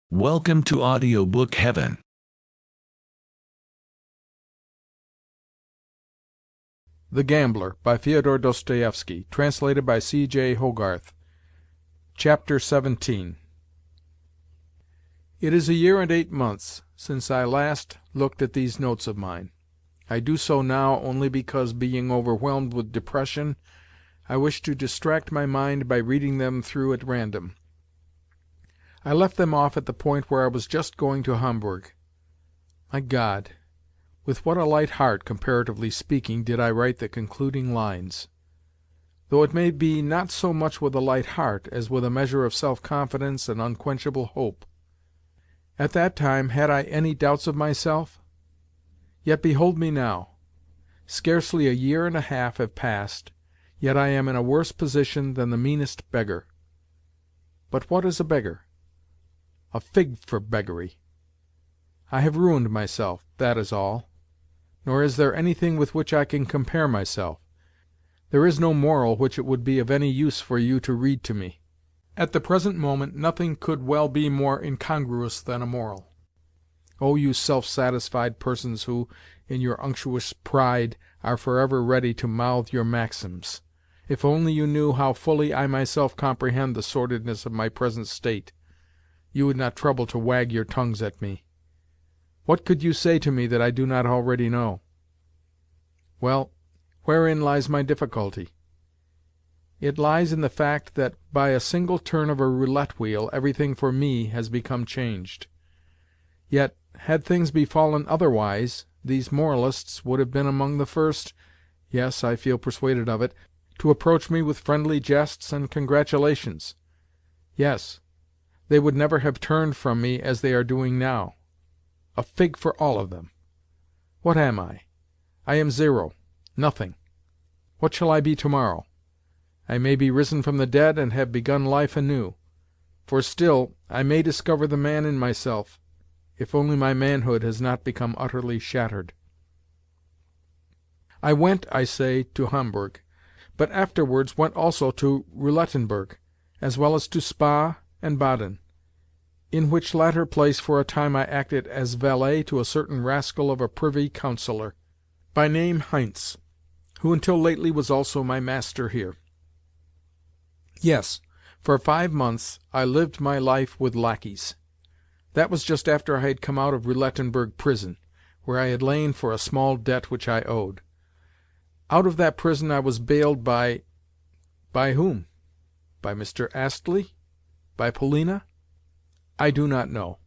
Welcome to Audiobook Heaven. The Gambler, by Fyodor Dostoevsky, translated by C.J. Hogarth. Chapter 17. It is a year and 8 months since I last looked at these notes of mine. I do so now only because, being overwhelmed with depression, I wish to distract my mind by reading them through at random. I left them off at the point where I was just going to Hamburg. My God! With what a light heart, comparatively speaking, did I write the concluding lines! Though it may be not so much with a light heart as with a measure of self-confidence and unquenchable hope. At that time had I any doubts of myself? Yet behold me now. Scarcely a year and a half have passed, yet I am in a worse position than the meanest beggar. But what is a beggar? A fig for beggary! I have ruined myself, that is all. Nor is there anything with which I can compare myself. There is no moral which it would be of any use for you to read to me. At the present moment nothing could well be more incongruous than a moral. O you self-satisfied persons who, in your unctuous pride, are forever ready to mouth your maxims! If only you knew how fully I myself comprehend the sordidness of my present state, you would not trouble to wag your tongues at me. What could you say to me that I do not already know? Well, wherein lies my difficulty? It lies in the fact that by a single turn of a roulette wheel everything for me has become changed. Yet, had things befallen otherwise, these moralists would have been among the first, yes, I feel persuaded of it, to approach me with friendly jests and congratulations. Yes, they would never have turned from me as they are doing now. A fig for all of them! What am I? I am zero, nothing. What shall I be tomorrow? I may be risen from the dead and have begun life anew. For still I may discover the man in myself, if only my manhood has not become utterly shattered. I went, I say, to Hamburg, but afterwards went also to Roulettenberg, as well as to Spa and Baden, in which latter place for a time I acted as valet to a certain rascal of a privy councillor, by name Heinz, who until lately was also my master here. Yes, for 5 months I lived my life with lacqueys. That was just after I had come out of Roulettenberg prison, where I had lain for a small debt which I owed. Out of that prison I was bailed by whom? By Mr. Astley? By Polina? I do not know.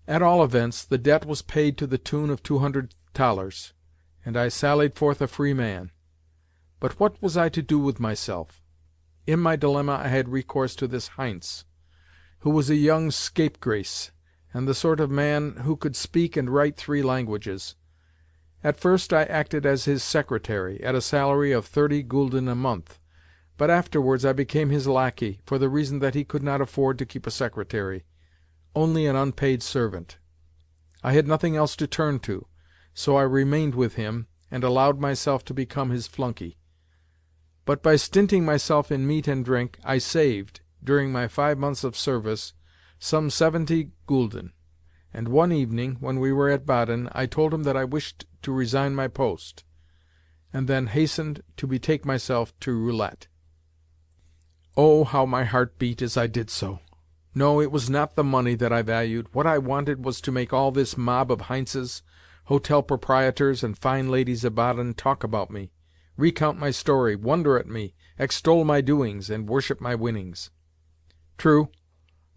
At all events, the debt was paid to the tune of 200 thalers, and I sallied forth a free man. But what was I to do with myself? In my dilemma I had recourse to this Heinz, who was a young scapegrace, and the sort of man who could speak and write 3 languages. At first I acted as his secretary, at a salary of 30 gulden a month, but afterwards I became his lackey, for the reason that he could not afford to keep a secretary, only an unpaid servant. I had nothing else to turn to, so I remained with him, and allowed myself to become his flunkey. But by stinting myself in meat and drink, I saved, during my 5 months of service, some 70 gulden, and one evening, when we were at Baden, I told him that I wished to resign my post, and then hastened to betake myself to roulette. Oh, how my heart beat as I did so! No, it was not the money that I valued. What I wanted was to make all this mob of Heintzes, hotel proprietors, and fine ladies of Baden talk about me, recount my story, wonder at me, extol my doings, and worship my winnings. True,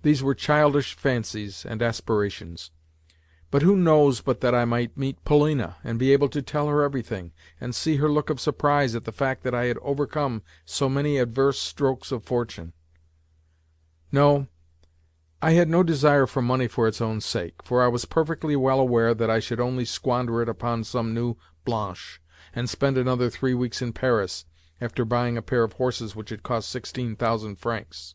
these were childish fancies and aspirations. But who knows but that I might meet Polina, and be able to tell her everything, and see her look of surprise at the fact that I had overcome so many adverse strokes of fortune? No, I had no desire for money for its own sake, for I was perfectly well aware that I should only squander it upon some new Blanche, and spend another 3 weeks in Paris, after buying a pair of horses which had cost 16,000 francs.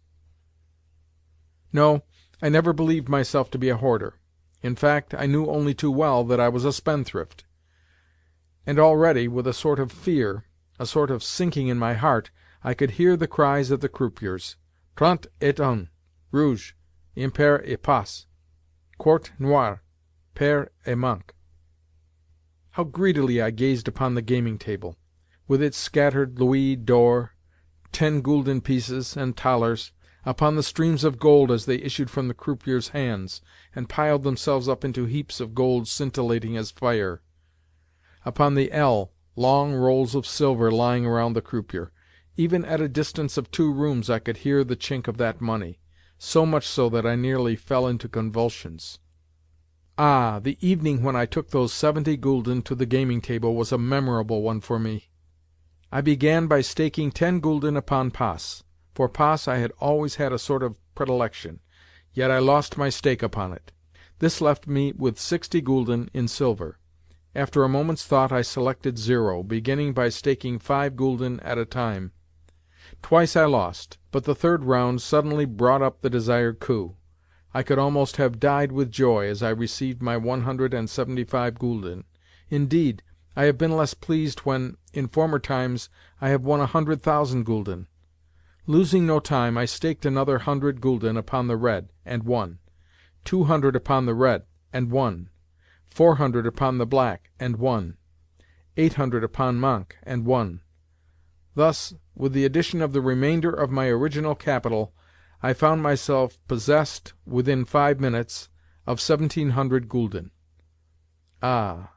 No, I never believed myself to be a hoarder. In fact, I knew only too well that I was a spendthrift. And already, with a sort of fear, a sort of sinking in my heart, I could hear the cries of the croupiers, "Trente et un, rouge, impair et passe, quarte noire, pair et manque. How greedily I gazed upon the gaming-table, with its scattered louis d'or, 10-gülden pieces, and thalers, upon the streams of gold as they issued from the croupier's hands, and piled themselves up into heaps of gold scintillating as fire; upon the L, long rolls of silver lying around the croupier. Even at a distance of 2 rooms I could hear the chink of that money, so much so that I nearly fell into convulsions. Ah, the evening when I took those 70 gülden to the gaming-table was a memorable one for me. I began by staking 10 gülden upon passe. For passe I had always had a sort of predilection, yet I lost my stake upon it. This left me with 60 gülden in silver. After a moment's thought I selected 0, beginning by staking 5 gülden at a time. Twice I lost, but the third round suddenly brought up the desired coup. I could almost have died with joy as I received my 175 gülden. Indeed, I have been less pleased when, in former times, I have won 100,000 gülden. Losing no time, I staked another 100 gülden upon the red, and won; 200 upon the red, and won; 400 upon the black, and won; 800 upon manque, and won. Thus, with the addition of the remainder of my original capital, I found myself possessed, within 5 minutes, of 1,700 gülden. Ah!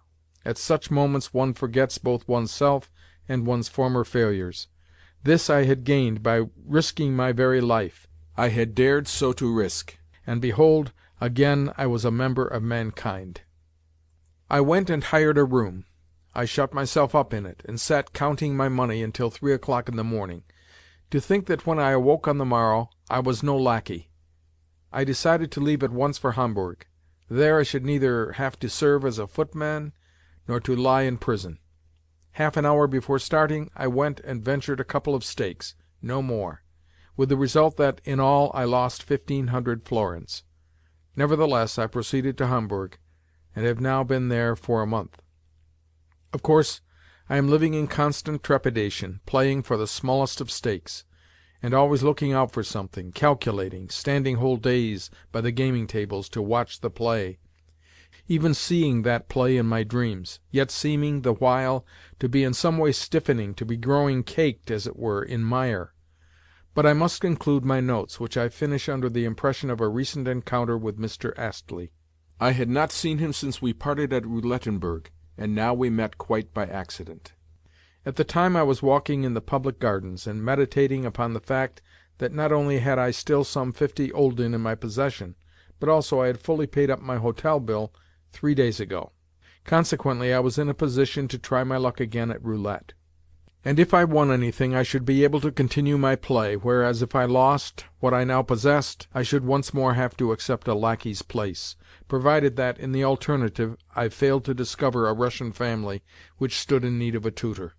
At such moments one forgets both oneself and one's former failures. This I had gained by risking my very life. I had dared so to risk, and behold, again I was a member of mankind. I went and hired a room. I shut myself up in it, and sat counting my money until 3 o'clock in the morning. To think that when I awoke on the morrow I was no lackey! I decided to leave at once for Hamburg. There I should neither have to serve as a footman nor to lie in prison. Half an hour before starting I went and ventured a couple of stakes, no more, with the result that, in all, I lost 1,500 florins. Nevertheless, I proceeded to Hamburg, and have now been there for a month. Of course, I am living in constant trepidation, playing for the smallest of stakes, and always looking out for something, calculating, standing whole days by the gaming-tables to watch the play, even seeing that play in my dreams, yet seeming, the while, to be in some way stiffening, to be growing caked, as it were, in mire. But I must conclude my notes, which I finish under the impression of a recent encounter with Mr. Astley. I had not seen him since we parted at Roulettenberg, and now we met quite by accident. At the time I was walking in the public gardens, and meditating upon the fact that not only had I still some 50 gülden in my possession, but also I had fully paid up my hotel bill 3 days ago. Consequently, I was in a position to try my luck again at roulette. And if I won anything, I should be able to continue my play, whereas if I lost what I now possessed, I should once more have to accept a lackey's place, provided that, in the alternative, I failed to discover a Russian family which stood in need of a tutor.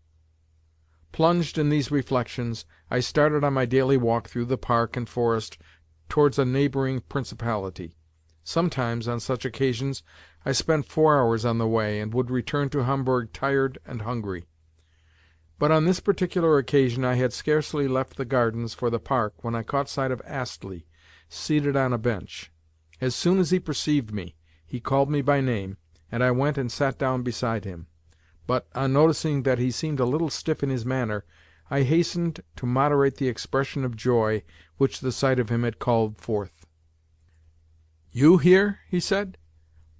Plunged in these reflections, I started on my daily walk through the park and forest towards a neighbouring principality. Sometimes, on such occasions, I spent 4 hours on the way, and would return to Hamburg tired and hungry. But on this particular occasion I had scarcely left the gardens for the park when I caught sight of Astley, seated on a bench. As soon as he perceived me, he called me by name, and I went and sat down beside him. But, on noticing that he seemed a little stiff in his manner, I hastened to moderate the expression of joy which the sight of him had called forth. "You here?" he said.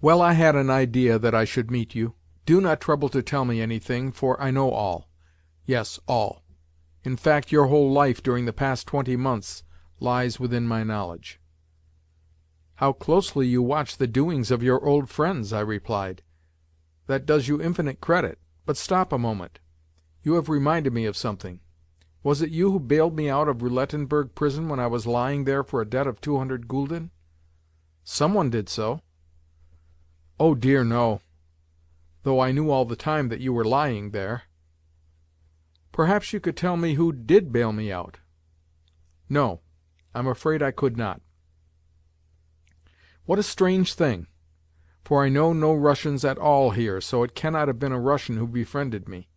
"Well, I had an idea that I should meet you. Do not trouble to tell me anything, for I know all. Yes, all. In fact, your whole life during the past 20 months lies within my knowledge." "How closely you watch the doings of your old friends!" I replied. "That does you infinite credit. But stop a moment. You have reminded me of something. Was it you who bailed me out of Roulettenberg prison when I was lying there for a debt of 200 gülden? Some one did so." "Oh dear, no! Though I knew all the time that you were lying there." "Perhaps you could tell me who did bail me out?" "No, I'm afraid I could not." "What a strange thing! For I know no Russians at all here, so it cannot have been a Russian who befriended me.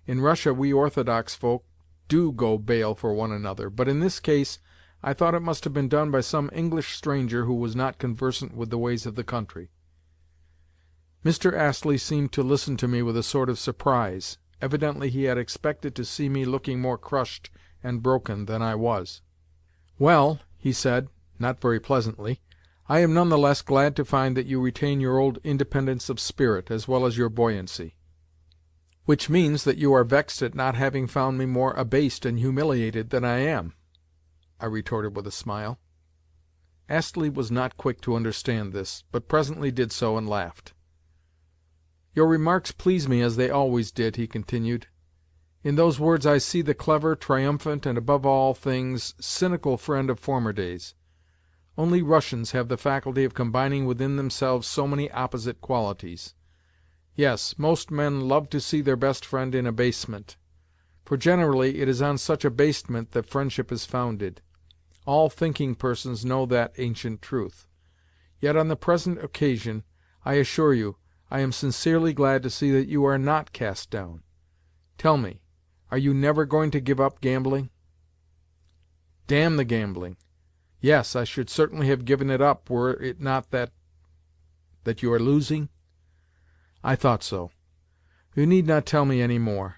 In Russia we Orthodox folk do go bail for one another, but in this case I thought it must have been done by some English stranger who was not conversant with the ways of the country." Mr. Astley seemed to listen to me with a sort of surprise. Evidently he had expected to see me looking more crushed and broken than I was. "Well," he said, not very pleasantly, "I am none the less glad to find that you retain your old independence of spirit, as well as your buoyancy." "Which means that you are vexed at not having found me more abased and humiliated than I am," I retorted with a smile. Astley was not quick to understand this, but presently did so and laughed. "Your remarks please me as they always did," he continued. "In those words I see the clever, triumphant, and, above all things, cynical friend of former days. Only Russians have the faculty of combining within themselves so many opposite qualities. Yes, most men love to see their best friend in abasement, for generally it is on such abasement that friendship is founded. All thinking persons know that ancient truth. Yet on the present occasion, I assure you, I am sincerely glad to see that you are not cast down. Tell me, are you never going to give up gambling?" "Damn the gambling! Yes, I should certainly have given it up were it not that—" "That you are losing?" "I thought so. You need not tell me any more.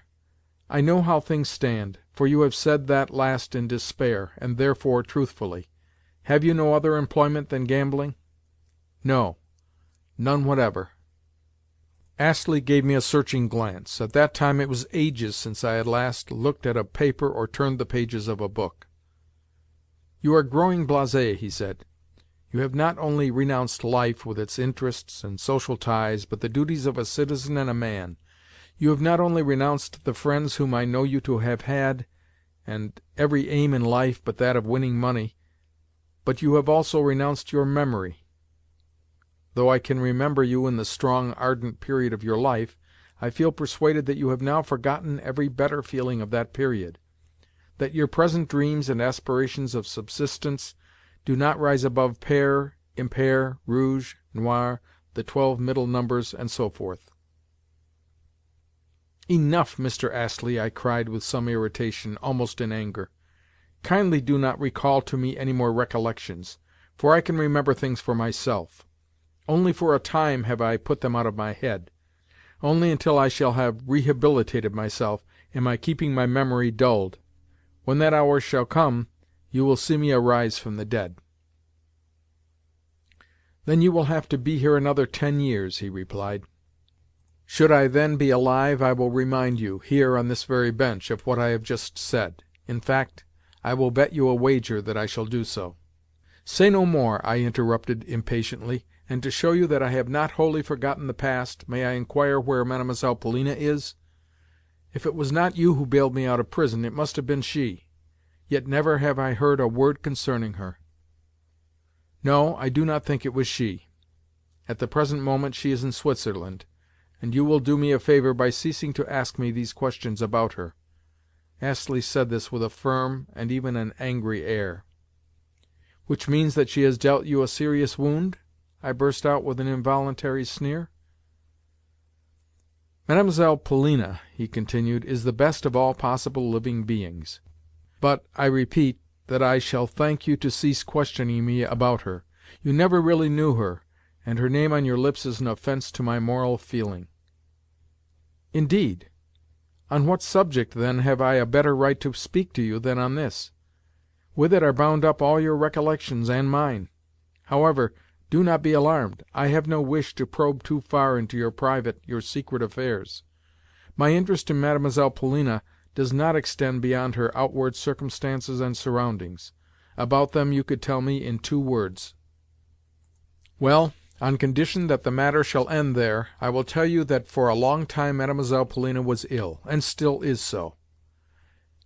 I know how things stand, for you have said that last in despair, and therefore truthfully. Have you no other employment than gambling?" "No, none whatever." Astley gave me a searching glance. At that time it was ages since I had last looked at a paper or turned the pages of a book. "You are growing blasé," he said. "You have not only renounced life, with its interests and social ties, but the duties of a citizen and a man. You have not only renounced the friends whom I know you to have had, and every aim in life but that of winning money, but you have also renounced your memory. Though I can remember you in the strong, ardent period of your life, I feel persuaded that you have now forgotten every better feeling of that period, that your present dreams and aspirations of subsistence do not rise above pair, impair, rouge, noir, the 12 middle numbers, and so forth." "Enough, Mr. Astley!" I cried with some irritation, almost in anger. "Kindly do not recall to me any more recollections, for I can remember things for myself. Only for a time have I put them out of my head. Only until I shall have rehabilitated myself am I keeping my memory dulled. When that hour shall come, you will see me arise from the dead." "Then you will have to be here another 10 years," he replied. "Should I then be alive, I will remind you, here on this very bench, of what I have just said. In fact, I will bet you a wager that I shall do so." "Say no more," I interrupted impatiently. "And to show you that I have not wholly forgotten the past, may I inquire where Mlle. Polina is? If it was not you who bailed me out of prison, it must have been she. Yet never have I heard a word concerning her." "No, I do not think it was she. At the present moment she is in Switzerland, and you will do me a favour by ceasing to ask me these questions about her." Astley said this with a firm and even an angry air. "Which means that she has dealt you a serious wound?" I burst out with an involuntary sneer. "Mlle. Polina," he continued, "is the best of all possible living beings. But, I repeat, that I shall thank you to cease questioning me about her. You never really knew her, and her name on your lips is an offence to my moral feeling." "Indeed? On what subject, then, have I a better right to speak to you than on this? With it are bound up all your recollections and mine. However, do not be alarmed. I have no wish to probe too far into your private, your secret affairs. My interest in Mlle. Polina does not extend beyond her outward circumstances and surroundings. About them you could tell me in 2 words. Well, on condition that the matter shall end there, I will tell you that for a long time Mlle. Polina was ill, and still is so.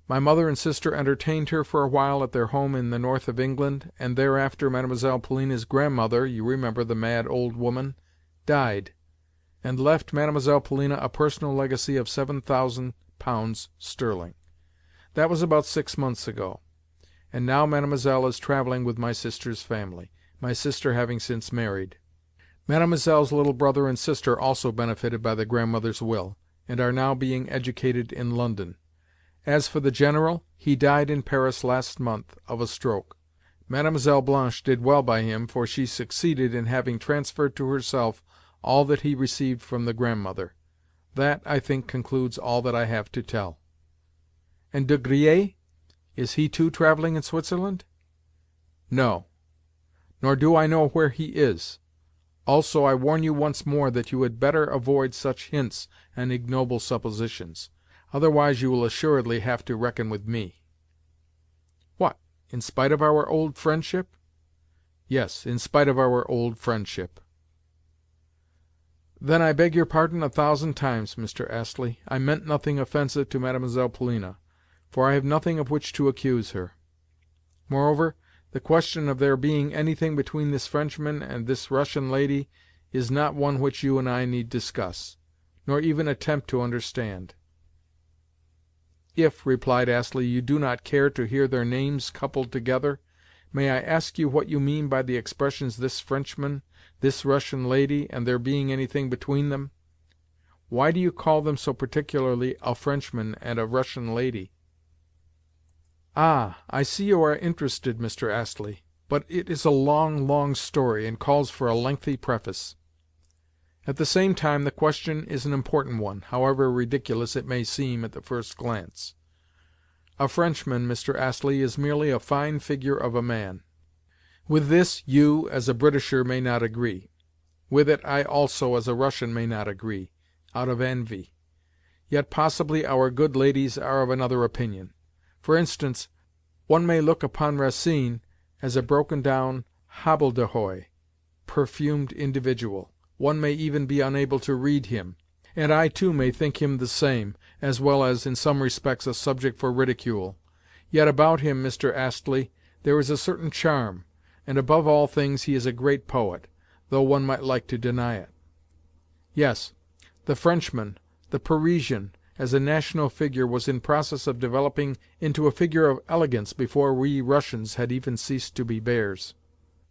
My mother and sister entertained her for a while at their home in the north of England, and thereafter Mlle. Polina's grandmother, you remember the mad old woman, died, and left Mlle. Polina a personal legacy of £7,000 sterling. That was about 6 months ago, and now Mademoiselle is travelling with my sister's family, my sister having since married. Mademoiselle's little brother and sister also benefited by the grandmother's will, and are now being educated in London. As for the General, he died in Paris last month, of a stroke. Mlle. Blanche did well by him, for she succeeded in having transferred to herself all that he received from the Grandmother. That, I think, concludes all that I have to tell." "And De Griers? Is he too travelling in Switzerland?" "No. Nor do I know where he is. Also, I warn you once more that you had better avoid such hints and ignoble suppositions. Otherwise you will assuredly have to reckon with me." "What, in spite of our old friendship?" "Yes, in spite of our old friendship." "Then I beg your pardon 1,000 times, Mr. Astley. I meant nothing offensive to Mlle. Polina, for I have nothing of which to accuse her. Moreover, the question of there being anything between this Frenchman and this Russian lady is not one which you and I need discuss, nor even attempt to understand." "If," replied Astley, "you do not care to hear their names coupled together, may I ask you what you mean by the expressions 'this Frenchman,' 'this Russian lady,' and 'there being anything between them'? Why do you call them so particularly 'a Frenchman' and 'a Russian lady'?" "Ah, I see you are interested, Mr. Astley, but it is a long, long story, and calls for a lengthy preface. At the same time, the question is an important one, however ridiculous it may seem at the first glance. A Frenchman, Mr. Astley, is merely a fine figure of a man. With this you, as a Britisher, may not agree. With it I also, as a Russian, may not agree, out of envy. Yet possibly our good ladies are of another opinion. For instance, one may look upon Racine as a broken-down hobbledehoy, perfumed individual. One may even be unable to read him, and I too may think him the same, as well as, in some respects, a subject for ridicule. Yet about him, Mr. Astley, there is a certain charm, and above all things he is a great poet, though one might like to deny it. Yes, the Frenchman, the Parisian, as a national figure, was in process of developing into a figure of elegance before we Russians had even ceased to be bears.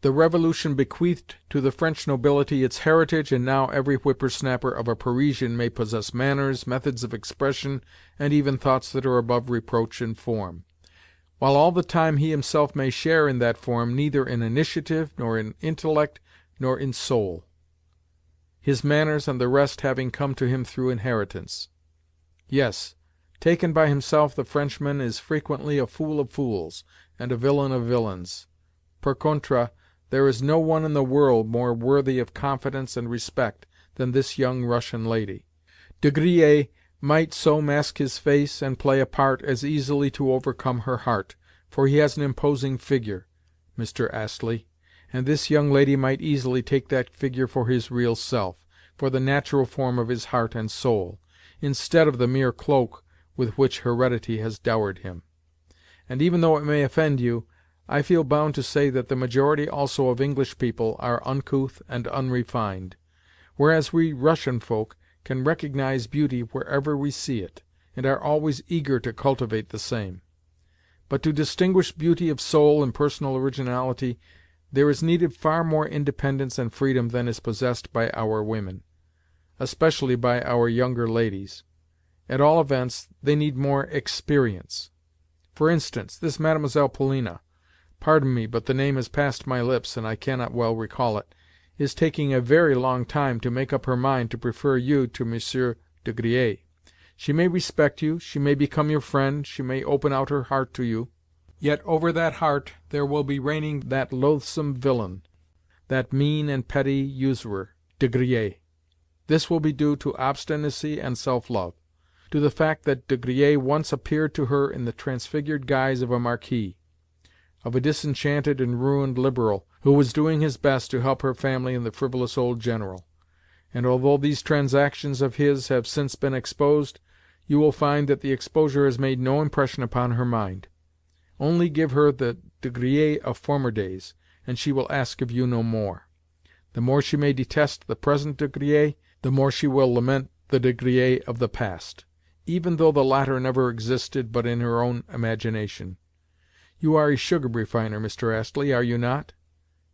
The Revolution bequeathed to the French nobility its heritage, and now every whipper-snapper of a Parisian may possess manners, methods of expression, and even thoughts that are above reproach in form, while all the time he himself may share in that form neither in initiative, nor in intellect, nor in soul; his manners and the rest having come to him through inheritance. Yes, taken by himself the Frenchman is frequently a fool of fools, and a villain of villains. Per contra, there is no one in the world more worthy of confidence and respect than this young Russian lady. De Griers might so mask his face, and play a part, as easily to overcome her heart, for he has an imposing figure, Mr. Astley, and this young lady might easily take that figure for his real self, for the natural form of his heart and soul, instead of the mere cloak with which heredity has dowered him. And even though it may offend you, I feel bound to say that the majority also of English people are uncouth and unrefined, whereas we Russian folk can recognize beauty wherever we see it, and are always eager to cultivate the same. But to distinguish beauty of soul and personal originality, there is needed far more independence and freedom than is possessed by our women, especially by our younger ladies. At all events, they need more experience. For instance, this Mlle. Polina, pardon me, but the name has passed my lips, and I cannot well recall it, is taking a very long time to make up her mind to prefer you to Monsieur de Griers. She may respect you, she may become your friend, she may open out her heart to you, yet over that heart there will be reigning that loathsome villain, that mean and petty usurer, De Griers. This will be due to obstinacy and self-love, to the fact that De Griers once appeared to her in the transfigured guise of a marquis, of a disenchanted and ruined Liberal, who was doing his best to help her family and the frivolous old General. And although these transactions of his have since been exposed, you will find that the exposure has made no impression upon her mind. Only give her the De Griers of former days, and she will ask of you no more. The more she may detest the present De Griers, the more she will lament the De Griers of the past, even though the latter never existed but in her own imagination. You are a sugar refiner, Mr. Astley, are you not?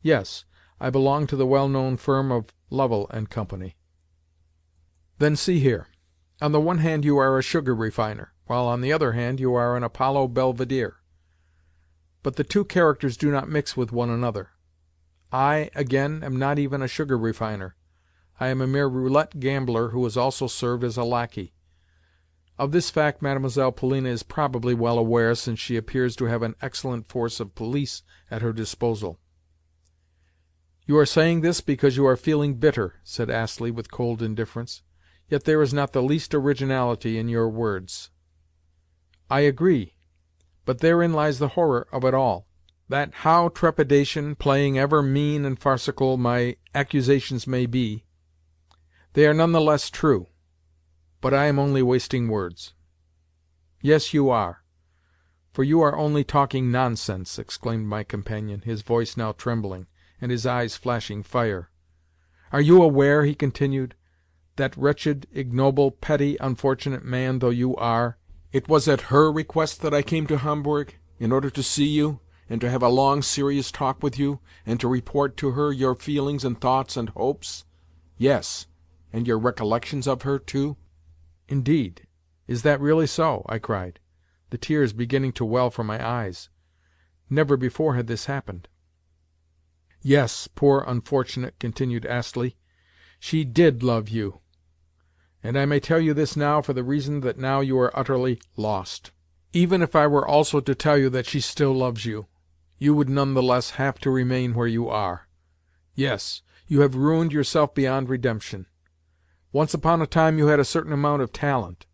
Yes, I belong to the well-known firm of Lovell and Company. Then see here. On the one hand you are a sugar refiner, while on the other hand you are an Apollo Belvedere. but the two characters do not mix with one another. I, again, am not even a sugar refiner. I am a mere roulette gambler who has also served as a lackey. Of this fact Mademoiselle Polina is probably well aware, since she appears to have an excellent force of police at her disposal." "You are saying this because you are feeling bitter," said Astley with cold indifference. "Yet there is not the least originality in your words." "I agree. But therein lies the horror of it all, that, how trepidation, playing ever mean and farcical, my accusations may be, they are none the less true. But I am only wasting words." "Yes, you are, for you are only talking nonsense," exclaimed my companion, his voice now trembling, and his eyes flashing fire. "Are you aware," he continued, "that, wretched, ignoble, petty, unfortunate man though you are, it was at her request that I came to Hamburg, in order to see you, and to have a long, serious talk with you, and to report to her your feelings and thoughts and hopes? Yes, and your recollections of her, too?" "Indeed? Is that really so?" I cried, the tears beginning to well from my eyes. Never before had this happened. "Yes, poor unfortunate," continued Astley. "She did love you. And I may tell you this now for the reason that now you are utterly lost. Even if I were also to tell you that she still loves you, you would none the less have to remain where you are. Yes, you have ruined yourself beyond redemption. Once upon a time you had a certain amount of talent,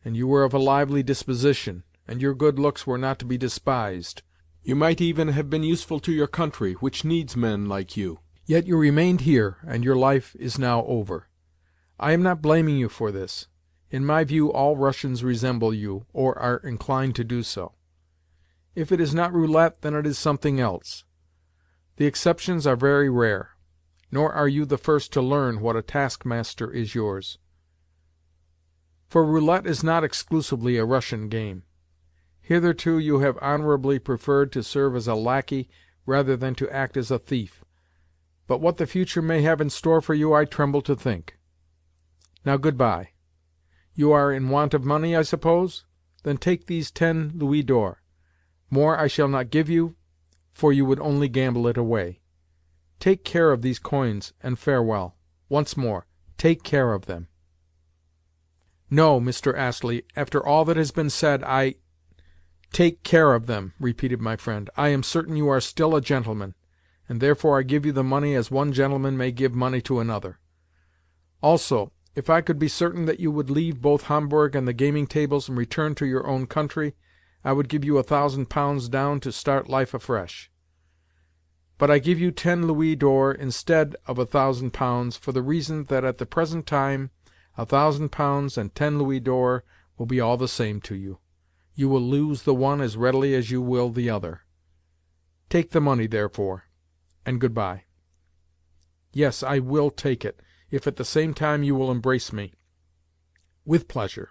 and you were of a lively disposition, and your good looks were not to be despised. You might even have been useful to your country, which needs men like you. Yet you remained here, and your life is now over. I am not blaming you for this. In my view all Russians resemble you, or are inclined to do so. If it is not roulette, then it is something else. The exceptions are very rare. Nor are you the first to learn what a taskmaster is yours. For roulette is not exclusively a Russian game. Hitherto you have honourably preferred to serve as a lackey rather than to act as a thief, but what the future may have in store for you I tremble to think. Now good-bye. You are in want of money, I suppose? Then take these 10 louis d'or. More I shall not give you, for you would only gamble it away. Take care of these coins, and farewell. Once more, take care of them." "No, Mr. Astley, after all that has been said, I—" "Take care of them," repeated my friend. "I am certain you are still a gentleman, and therefore I give you the money as one gentleman may give money to another. Also, if I could be certain that you would leave both Hamburg and the gaming tables and return to your own country, I would give you £1,000 down to start life afresh. But I give you 10 louis d'or instead of £1,000, for the reason that at the present time £1,000 and 10 louis d'or will be all the same to you. You will lose the one as readily as you will the other. Take the money, therefore, and good-bye." "Yes, I will take it, if at the same time you will embrace me." "With pleasure."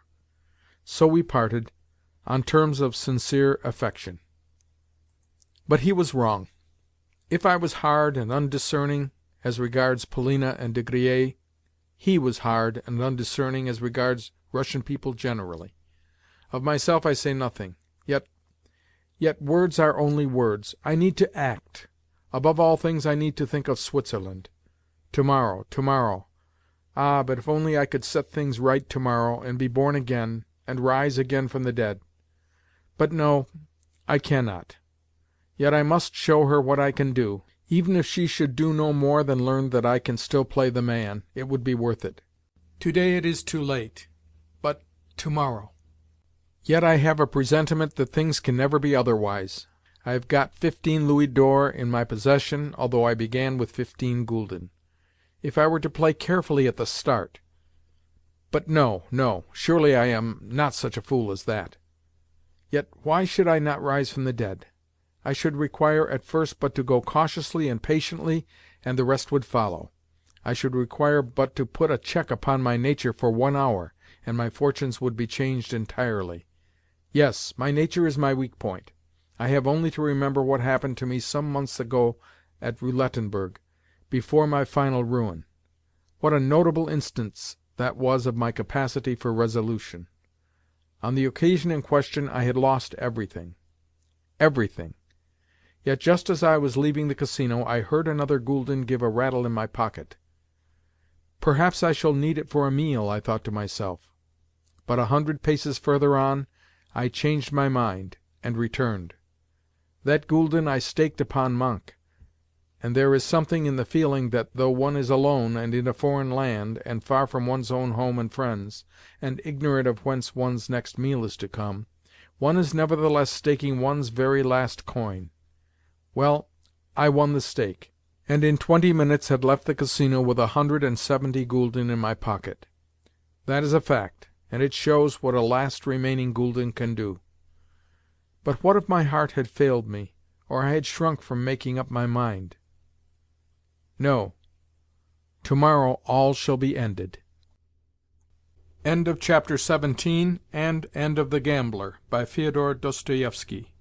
So we parted, on terms of sincere affection. But he was wrong. If I was hard and undiscerning as regards Polina and De Griers, he was hard and undiscerning as regards Russian people generally. Of myself I say nothing. Yet words are only words. I need to act. Above all things I need to think of Switzerland. Tomorrow, tomorrow. Ah, but if only I could set things right tomorrow, and be born again, and rise again from the dead! But no, I cannot. Yet I must show her what I can do. Even if she should do no more than learn that I can still play the man, it would be worth it. Today it is too late, but tomorrow. Yet I have a presentiment that things can never be otherwise. I have got 15 louis d'or in my possession, although I began with 15 gülden. If I were to play carefully at the start— But no, no, surely I am not such a fool as that. Yet why should I not rise from the dead? I should require at first but to go cautiously and patiently, and the rest would follow. I should require but to put a check upon my nature for 1 hour, and my fortunes would be changed entirely. Yes, my nature is my weak point. I have only to remember what happened to me some months ago at Roulettenberg, before my final ruin. What a notable instance that was of my capacity for resolution! On the occasion in question I had lost everything. Everything. Yet just as I was leaving the casino I heard another gülden give a rattle in my pocket. "Perhaps I shall need it for a meal," I thought to myself. But 100 paces further on, I changed my mind, and returned. That gülden I staked upon Manque, and there is something in the feeling that, though one is alone, and in a foreign land, and far from one's own home and friends, and ignorant of whence one's next meal is to come, one is nevertheless staking one's very last coin. Well, I won the stake, and in 20 minutes had left the casino with 170 gülden in my pocket. That is a fact, and it shows what a last remaining gülden can do. But what if my heart had failed me, or I had shrunk from making up my mind? No. Tomorrow all shall be ended. End of Chapter 17 and end of The Gambler, by Fyodor Dostoevsky.